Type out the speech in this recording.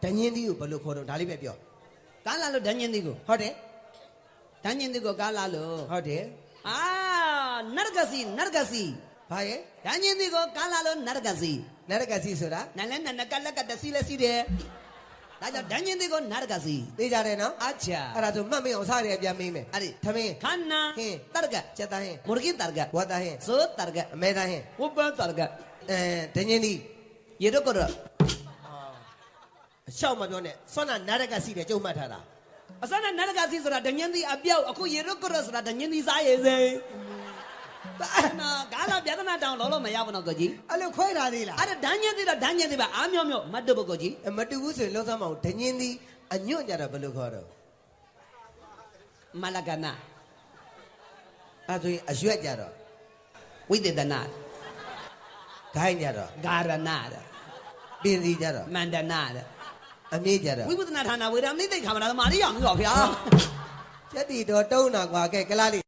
ဒညင်းသီးကိုဘယ်လိုခေါ်တော့ဒါလေးပဲပြောကားလာလို့ဒညင်းသီးကို ဟုတ်တယ် ဒညင်းသီးကိုကားလာလို့ ဟုတ်တယ် အာနရကစီ ဘာရဲ့ ဒညင်းသီးကိုကားလာလို့နရကစီ နရကစီဆိုတာ နလည်းနကလက်ကတစီလက်စီတယ်ဒါကြောင့်ဒညင်းသီးကိုနရကစီ သိကြတယ်နော် အချာ အဲ့ဒါဆိုမှတ်မအောင်စားတယ်ပြန်မေးမယ် အဲ့ဒီ သမင်း ခန္နာ ဟင်း တရက ချက်သားဟင်း မုရကင်းတရက ဝတ်သားဟင်း ဇိုတရက အမဲသားဟင်း ဝပတရက ဒညင်းသီး ယေရကရ အလျှောက်မပြောနဲ့ဆွမ်းနာနရကစီတယ်ကျုံမှတ်ထားတာ အစနနရကစီဆိုတာဒညင်းသီးအပြောက်အခုယေရကရဆိုတာဒညင်းသီးစားရည်စေနာကားလာပြဿနာတောင်လောမရဘူးနော်ကိုကြီး အဲ့လိုခွဲထားသေးလား အဲ့ဒါဒညင်းသီးတော့ဒညင်းသီးပါအားမြော့မြော့မတ်တဘကိုကြီး မတူဘူးဆိုရင်လုံးစမ်းမအောင်ဒညင်းသီးအညွန့်ကြတော့ဘယ်လိုခေါ်တော့ မလကနာ အဲ့ဆိုရင်အရွက်ကြတော့ ဝိသေဒနာ ဂိုင်းကြတော့ ဂါရနာ ပင်စီကြတော့ မန္တနာ အမြင့်ကြတော့ ဝိပဿနာဌာနဝေဒာမိသိခါမနာသမာရိယောင်ပြီပါဗျာ ချက်တီတော့တုံးတာကွာကဲကလားလေး